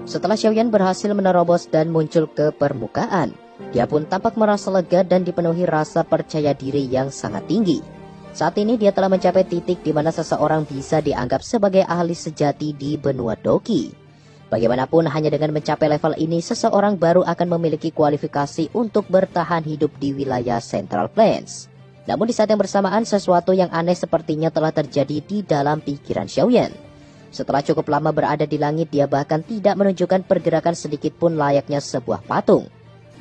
Setelah Xiaoyan berhasil menerobos dan muncul ke permukaan, dia pun tampak merasa lega dan dipenuhi rasa percaya diri yang sangat tinggi. Saat ini dia telah mencapai titik di mana seseorang bisa dianggap sebagai ahli sejati di benua Doki. Bagaimanapun, hanya dengan mencapai level ini, seseorang baru akan memiliki kualifikasi untuk bertahan hidup di wilayah Central Plains. Namun di saat yang bersamaan, sesuatu yang aneh sepertinya telah terjadi di dalam pikiran Xiaoyan. Setelah cukup lama berada di langit, dia bahkan tidak menunjukkan pergerakan sedikit pun layaknya sebuah patung.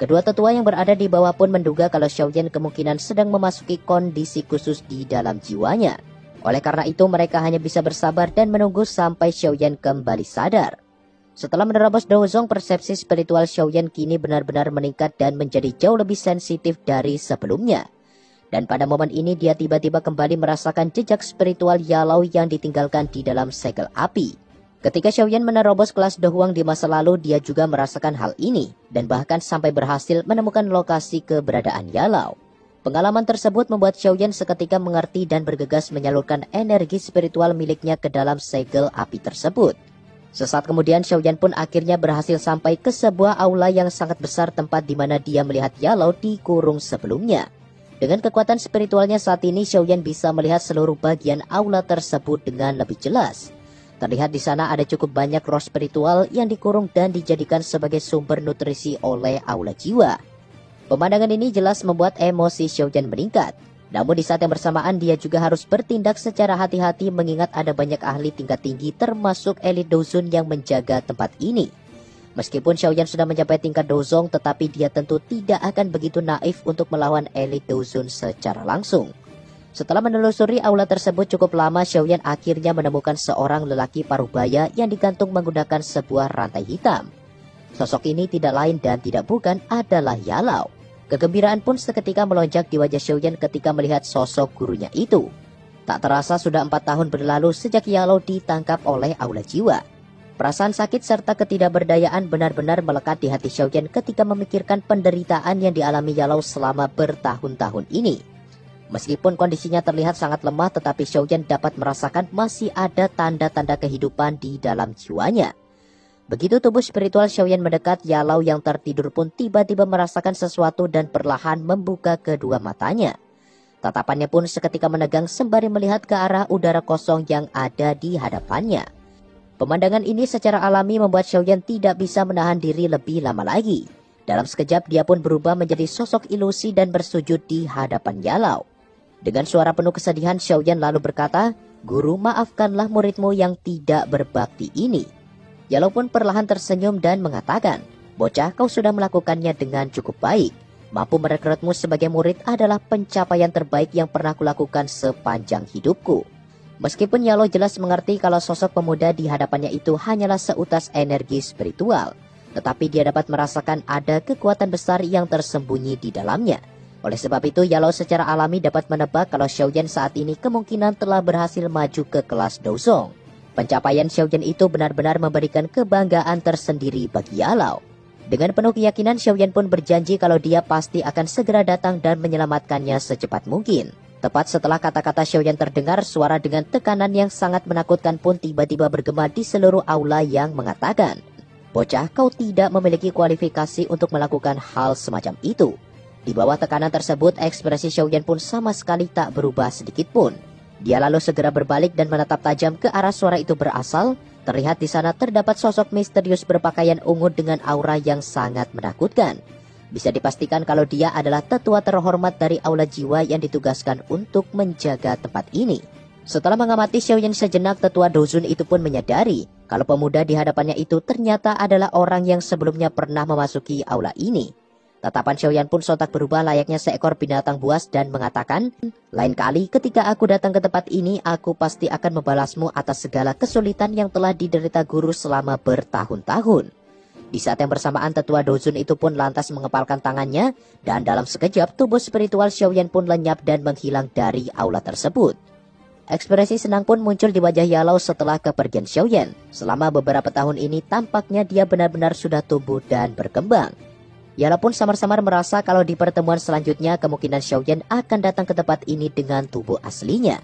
Kedua tetua yang berada di bawah pun menduga kalau Xiaoyan kemungkinan sedang memasuki kondisi khusus di dalam jiwanya. Oleh karena itu, mereka hanya bisa bersabar dan menunggu sampai Xiaoyan kembali sadar. Setelah menerobos Dozong, persepsi spiritual Xiaoyan kini benar-benar meningkat dan menjadi jauh lebih sensitif dari sebelumnya. Dan pada momen ini dia tiba-tiba kembali merasakan jejak spiritual Yalau yang ditinggalkan di dalam segel api. Ketika Xiaoyan menerobos kelas Dohuang di masa lalu, dia juga merasakan hal ini dan bahkan sampai berhasil menemukan lokasi keberadaan Yalau. Pengalaman tersebut membuat Xiaoyan seketika mengerti dan bergegas menyalurkan energi spiritual miliknya ke dalam segel api tersebut. Sesaat kemudian Xiaoyan pun akhirnya berhasil sampai ke sebuah aula yang sangat besar, tempat di mana dia melihat Yalau dikurung sebelumnya. Dengan kekuatan spiritualnya saat ini, Xiaoyan bisa melihat seluruh bagian aula tersebut dengan lebih jelas. Terlihat di sana ada cukup banyak roh spiritual yang dikurung dan dijadikan sebagai sumber nutrisi oleh aula jiwa. Pemandangan ini jelas membuat emosi Xiaoyan meningkat. Namun di saat yang bersamaan dia juga harus bertindak secara hati-hati mengingat ada banyak ahli tingkat tinggi termasuk elit Dozun yang menjaga tempat ini. Meskipun Xiaoyan sudah mencapai tingkat Dozong, tetapi dia tentu tidak akan begitu naif untuk melawan elit Dozun secara langsung. Setelah menelusuri aula tersebut cukup lama, Xiaoyan akhirnya menemukan seorang lelaki parubaya yang digantung menggunakan sebuah rantai hitam. Sosok ini tidak lain dan tidak bukan adalah Yalau. Kegembiraan pun seketika melonjak di wajah Xiaoyan ketika melihat sosok gurunya itu. Tak terasa sudah 4 tahun berlalu sejak Yalau ditangkap oleh aula jiwa. Perasaan sakit serta ketidakberdayaan benar-benar melekat di hati Xiaoyan ketika memikirkan penderitaan yang dialami Yalau selama bertahun-tahun ini. Meskipun kondisinya terlihat sangat lemah, tetapi Xiaoyan dapat merasakan masih ada tanda-tanda kehidupan di dalam jiwanya. Begitu tubuh spiritual Xiaoyan mendekat, Yalau yang tertidur pun tiba-tiba merasakan sesuatu dan perlahan membuka kedua matanya. Tatapannya pun seketika menegang sembari melihat ke arah udara kosong yang ada di hadapannya. Pemandangan ini secara alami membuat Xiaoyan tidak bisa menahan diri lebih lama lagi. Dalam sekejap dia pun berubah menjadi sosok ilusi dan bersujud di hadapan Yalau. Dengan suara penuh kesedihan, Xiaoyan lalu berkata, "Guru, maafkanlah muridmu yang tidak berbakti ini." Yalau pun perlahan tersenyum dan mengatakan, "Bocah, kau sudah melakukannya dengan cukup baik. Mampu merekrutmu sebagai murid adalah pencapaian terbaik yang pernah kulakukan sepanjang hidupku." Meskipun Yalau jelas mengerti kalau sosok pemuda di hadapannya itu hanyalah seutas energi spiritual, tetapi dia dapat merasakan ada kekuatan besar yang tersembunyi di dalamnya. Oleh sebab itu, Yalau secara alami dapat menebak kalau Xiaoyan saat ini kemungkinan telah berhasil maju ke kelas Dozong. Pencapaian Xiaoyan itu benar-benar memberikan kebanggaan tersendiri bagi Yalau. Dengan penuh keyakinan, Xiaoyan pun berjanji kalau dia pasti akan segera datang dan menyelamatkannya secepat mungkin. Tepat setelah kata-kata Xiaoyan terdengar, suara dengan tekanan yang sangat menakutkan pun tiba-tiba bergema di seluruh aula yang mengatakan, "Bocah, kau tidak memiliki kualifikasi untuk melakukan hal semacam itu." Di bawah tekanan tersebut, ekspresi Xiaoyan pun sama sekali tak berubah sedikit pun. Dia lalu segera berbalik dan menatap tajam ke arah suara itu berasal. Terlihat di sana terdapat sosok misterius berpakaian ungu dengan aura yang sangat menakutkan. Bisa dipastikan kalau dia adalah tetua terhormat dari aula jiwa yang ditugaskan untuk menjaga tempat ini. Setelah mengamati Xiaoyan sejenak, tetua Dozun itu pun menyadari kalau pemuda di hadapannya itu ternyata adalah orang yang sebelumnya pernah memasuki aula ini. Tatapan Xiaoyan pun sontak berubah layaknya seekor binatang buas dan mengatakan, "Lain kali ketika aku datang ke tempat ini, aku pasti akan membalasmu atas segala kesulitan yang telah diderita guru selama bertahun-tahun." Di saat yang bersamaan, tetua Dozun itu pun lantas mengepalkan tangannya, dan dalam sekejap tubuh spiritual Xiaoyan pun lenyap dan menghilang dari aula tersebut. Ekspresi senang pun muncul di wajah Yalau setelah kepergian Xiaoyan. Selama beberapa tahun ini tampaknya dia benar-benar sudah tumbuh dan berkembang. Yalau pun samar-samar merasa kalau di pertemuan selanjutnya kemungkinan Xiaoyan akan datang ke tempat ini dengan tubuh aslinya.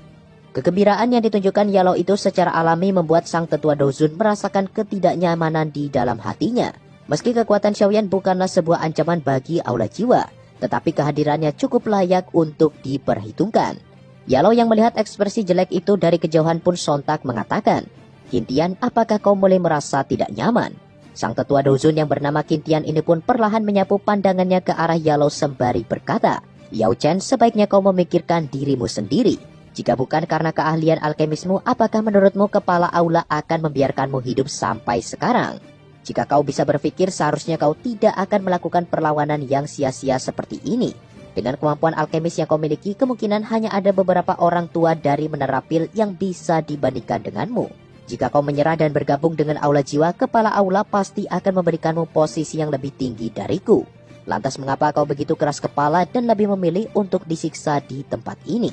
Kegembiraan yang ditunjukkan Yalo itu secara alami membuat sang tetua Dozun merasakan ketidaknyamanan di dalam hatinya. Meski kekuatan Xiaoyan bukanlah sebuah ancaman bagi aula jiwa, tetapi kehadirannya cukup layak untuk diperhitungkan. Yalo yang melihat ekspresi jelek itu dari kejauhan pun sontak mengatakan, "Qintian, apakah kau mulai merasa tidak nyaman?" Sang tetua Dozun yang bernama Qintian ini pun perlahan menyapu pandangannya ke arah Yalo sembari berkata, "Yao Chen, sebaiknya kau memikirkan dirimu sendiri. Jika bukan karena keahlian alkemismu, apakah menurutmu kepala aula akan membiarkanmu hidup sampai sekarang? Jika kau bisa berpikir, seharusnya kau tidak akan melakukan perlawanan yang sia-sia seperti ini. Dengan kemampuan alkemis yang kau miliki, kemungkinan hanya ada beberapa orang tua dari Menara Pil yang bisa dibandingkan denganmu. Jika kau menyerah dan bergabung dengan aula jiwa, kepala aula pasti akan memberikanmu posisi yang lebih tinggi dariku. Lantas mengapa kau begitu keras kepala dan lebih memilih untuk disiksa di tempat ini?"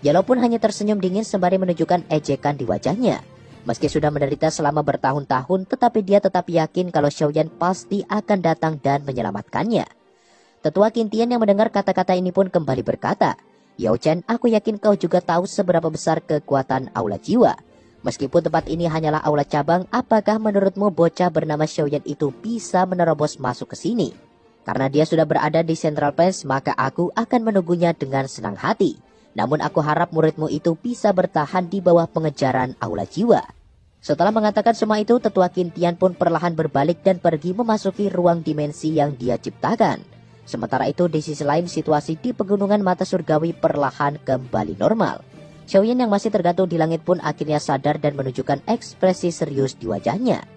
Yalo pun hanya tersenyum dingin sembari menunjukkan ejekan di wajahnya. Meski sudah menderita selama bertahun-tahun, tetapi dia tetap yakin kalau Xiaoyan pasti akan datang dan menyelamatkannya. Tetua Qintian yang mendengar kata-kata ini pun kembali berkata, "Yao Chen, aku yakin kau juga tahu seberapa besar kekuatan aula jiwa. Meskipun tempat ini hanyalah aula cabang, apakah menurutmu bocah bernama Xiaoyan itu bisa menerobos masuk ke sini? Karena dia sudah berada di Central Plains, maka aku akan menunggunya dengan senang hati. Namun aku harap muridmu itu bisa bertahan di bawah pengejaran aula jiwa." Setelah mengatakan semua itu, tetua Qintian pun perlahan berbalik dan pergi memasuki ruang dimensi yang dia ciptakan. Sementara itu di sisi lain, situasi di pegunungan mata surgawi perlahan kembali normal. Xiaoyan yang masih tergantung di langit pun akhirnya sadar dan menunjukkan ekspresi serius di wajahnya.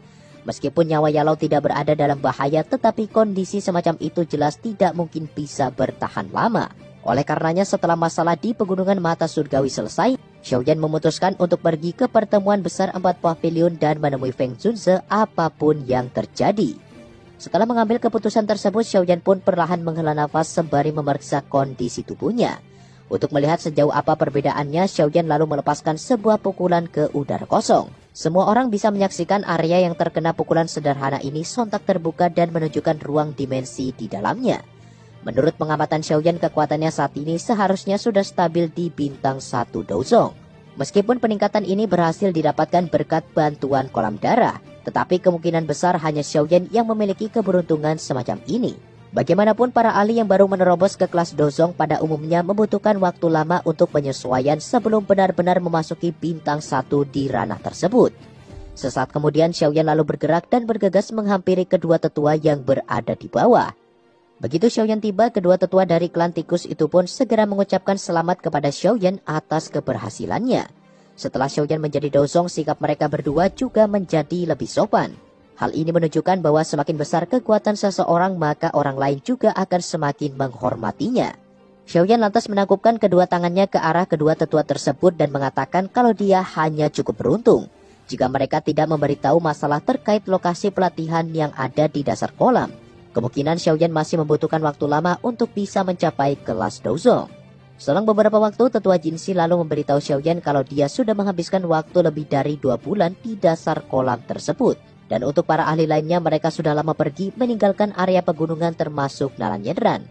Meskipun nyawa Yalo tidak berada dalam bahaya, tetapi kondisi semacam itu jelas tidak mungkin bisa bertahan lama. Oleh karenanya setelah masalah di pegunungan mata surgawi selesai, Xiaoyan memutuskan untuk pergi ke pertemuan besar 4 pavilion dan menemui Feng Zunze apapun yang terjadi. Setelah mengambil keputusan tersebut, Xiaoyan pun perlahan menghela nafas sembari memeriksa kondisi tubuhnya. Untuk melihat sejauh apa perbedaannya, Xiaoyan lalu melepaskan sebuah pukulan ke udara kosong. Semua orang bisa menyaksikan area yang terkena pukulan sederhana ini sontak terbuka dan menunjukkan ruang dimensi di dalamnya. Menurut pengamatan Xiaoyan, kekuatannya saat ini seharusnya sudah stabil di bintang 1 Douzong. Meskipun peningkatan ini berhasil didapatkan berkat bantuan kolam darah, tetapi kemungkinan besar hanya Xiaoyan yang memiliki keberuntungan semacam ini. Bagaimanapun para ahli yang baru menerobos ke kelas Douzong pada umumnya membutuhkan waktu lama untuk penyesuaian sebelum benar-benar memasuki bintang 1 di ranah tersebut. Sesaat kemudian Xiaoyan lalu bergerak dan bergegas menghampiri kedua tetua yang berada di bawah. Begitu Xiaoyan tiba, kedua tetua dari klan tikus itu pun segera mengucapkan selamat kepada Xiaoyan atas keberhasilannya. Setelah Xiaoyan menjadi Douzong, sikap mereka berdua juga menjadi lebih sopan. Hal ini menunjukkan bahwa semakin besar kekuatan seseorang, maka orang lain juga akan semakin menghormatinya. Xiaoyan lantas menangkupkan kedua tangannya ke arah kedua tetua tersebut dan mengatakan kalau dia hanya cukup beruntung jika mereka tidak memberitahu masalah terkait lokasi pelatihan yang ada di dasar kolam. Kemungkinan Xiaoyan masih membutuhkan waktu lama untuk bisa mencapai kelas Douzong. Selang beberapa waktu, tetua Jinxi lalu memberitahu Xiaoyan kalau dia sudah menghabiskan waktu lebih dari 2 bulan di dasar kolam tersebut. Dan untuk para ahli lainnya, mereka sudah lama pergi meninggalkan area pegunungan termasuk Nalanyedran.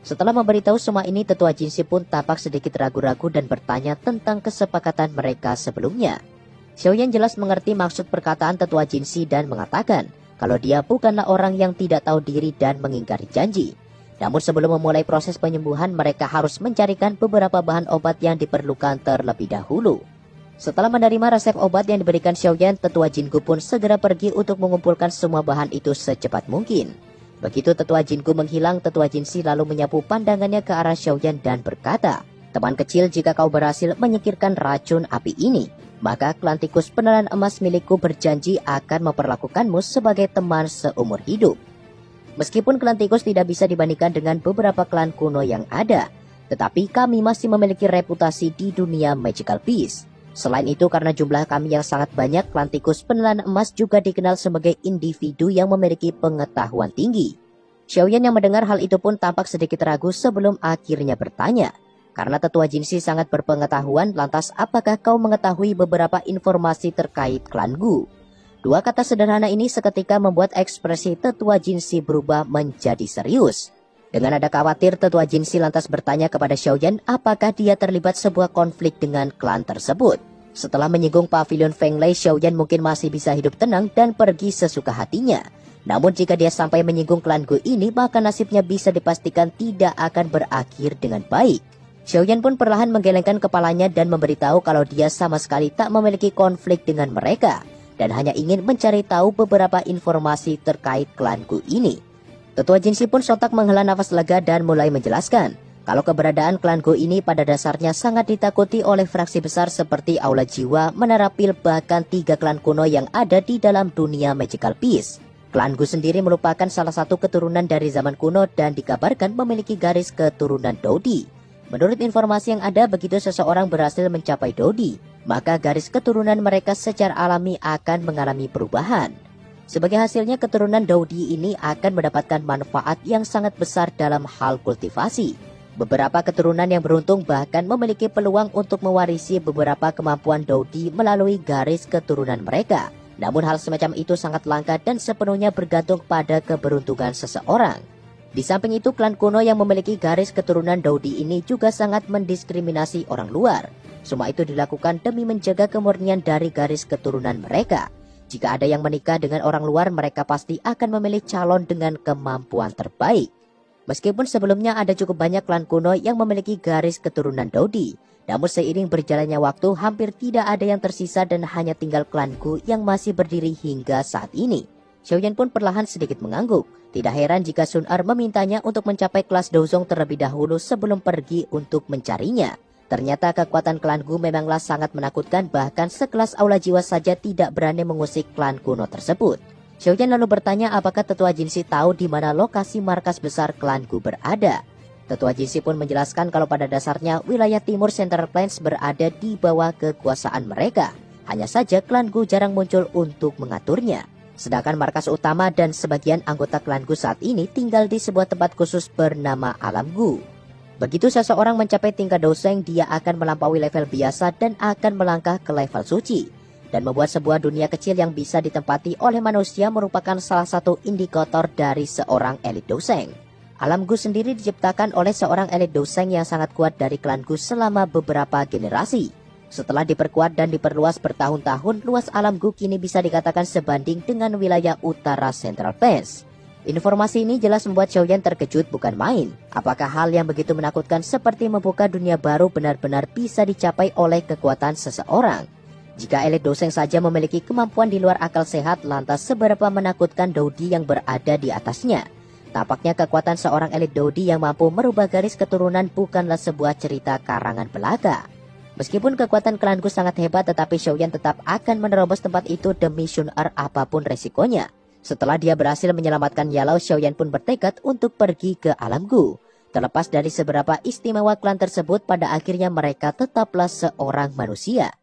Setelah memberitahu semua ini, tetua Jinxi pun tampak sedikit ragu-ragu dan bertanya tentang kesepakatan mereka sebelumnya. Xiaoyan jelas mengerti maksud perkataan tetua Jinxi dan mengatakan kalau dia bukanlah orang yang tidak tahu diri dan mengingkari janji. Namun sebelum memulai proses penyembuhan, mereka harus mencarikan beberapa bahan obat yang diperlukan terlebih dahulu. Setelah menerima resep obat yang diberikan Xiaoyan, tetua Jinggu pun segera pergi untuk mengumpulkan semua bahan itu secepat mungkin. Begitu tetua Jinggu menghilang, tetua Jinxi lalu menyapu pandangannya ke arah Xiaoyan dan berkata, "Teman kecil, jika kau berhasil menyingkirkan racun api ini, maka klan tikus penelan emas milikku berjanji akan memperlakukanmu sebagai teman seumur hidup." Meskipun klan tikus tidak bisa dibandingkan dengan beberapa klan kuno yang ada, tetapi kami masih memiliki reputasi di dunia Magical Beast. Selain itu, karena jumlah kami yang sangat banyak, klan tikus penelan emas juga dikenal sebagai individu yang memiliki pengetahuan tinggi. Xiaoyan yang mendengar hal itu pun tampak sedikit ragu sebelum akhirnya bertanya, "Karena tetua Jinxi sangat berpengetahuan, lantas apakah kau mengetahui beberapa informasi terkait klan Gu?" Dua kata sederhana ini seketika membuat ekspresi tetua Jinxi berubah menjadi serius. Dengan ada khawatir, tetua Jinsi lantas bertanya kepada Xiaoyan apakah dia terlibat sebuah konflik dengan klan tersebut. Setelah menyinggung pavilion Feng Lei, Xiaoyan mungkin masih bisa hidup tenang dan pergi sesuka hatinya. Namun jika dia sampai menyinggung klan Gu ini, maka nasibnya bisa dipastikan tidak akan berakhir dengan baik. Xiaoyan pun perlahan menggelengkan kepalanya dan memberitahu kalau dia sama sekali tak memiliki konflik dengan mereka dan hanya ingin mencari tahu beberapa informasi terkait klan Gu ini. Tetua Jinsi pun sontak menghela nafas lega dan mulai menjelaskan kalau keberadaan klan Gu ini pada dasarnya sangat ditakuti oleh fraksi besar seperti Aula Jiwa, Menara Pil, bahkan 3 klan kuno yang ada di dalam dunia Magical Peace. Klan Gu sendiri merupakan salah satu keturunan dari zaman kuno dan dikabarkan memiliki garis keturunan Dodi. Menurut informasi yang ada, begitu seseorang berhasil mencapai Dodi, maka garis keturunan mereka secara alami akan mengalami perubahan. Sebagai hasilnya, keturunan Dodi ini akan mendapatkan manfaat yang sangat besar dalam hal kultivasi. Beberapa keturunan yang beruntung bahkan memiliki peluang untuk mewarisi beberapa kemampuan Dodi melalui garis keturunan mereka. Namun hal semacam itu sangat langka dan sepenuhnya bergantung pada keberuntungan seseorang. Di samping itu, klan kuno yang memiliki garis keturunan Dodi ini juga sangat mendiskriminasi orang luar. Semua itu dilakukan demi menjaga kemurnian dari garis keturunan mereka. Jika ada yang menikah dengan orang luar, mereka pasti akan memilih calon dengan kemampuan terbaik. Meskipun sebelumnya ada cukup banyak klan kuno yang memiliki garis keturunan Dodi, namun seiring berjalannya waktu hampir tidak ada yang tersisa dan hanya tinggal klan Gu yang masih berdiri hingga saat ini. Xiaoyan pun perlahan sedikit mengangguk. Tidak heran jika Sun Er memintanya untuk mencapai kelas Dozong terlebih dahulu sebelum pergi untuk mencarinya. Ternyata kekuatan klan Gu memanglah sangat menakutkan, bahkan sekelas Aula Jiwa saja tidak berani mengusik klan kuno tersebut. Xiaoyan lalu bertanya apakah tetua Jinsi tahu di mana lokasi markas besar klan Gu berada. Tetua Jinsi pun menjelaskan kalau pada dasarnya wilayah timur Central Plains berada di bawah kekuasaan mereka. Hanya saja klan Gu jarang muncul untuk mengaturnya. Sedangkan markas utama dan sebagian anggota klan Gu saat ini tinggal di sebuah tempat khusus bernama Alam Gu. Begitu seseorang mencapai tingkat Doseng, dia akan melampaui level biasa dan akan melangkah ke level suci. Dan membuat sebuah dunia kecil yang bisa ditempati oleh manusia merupakan salah satu indikator dari seorang elit Doseng. Alam Gu sendiri diciptakan oleh seorang elit Doseng yang sangat kuat dari klan Gu selama beberapa generasi. Setelah diperkuat dan diperluas bertahun-tahun, luas Alam Gu kini bisa dikatakan sebanding dengan wilayah utara Central Plains. Informasi ini jelas membuat Xiaoyan terkejut bukan main. Apakah hal yang begitu menakutkan seperti membuka dunia baru benar-benar bisa dicapai oleh kekuatan seseorang? Jika elit Doseng saja memiliki kemampuan di luar akal sehat, lantas seberapa menakutkan Dodi yang berada di atasnya? Tampaknya kekuatan seorang elit Dodi yang mampu merubah garis keturunan bukanlah sebuah cerita karangan belaka. Meskipun kekuatan klan Gu sangat hebat, tetapi Xiaoyan tetap akan menerobos tempat itu demi Sun Er apapun resikonya. Setelah dia berhasil menyelamatkan Yalau, Xiaoyan pun bertekad untuk pergi ke Alam Gu. Terlepas dari seberapa istimewa klan tersebut, pada akhirnya mereka tetaplah seorang manusia.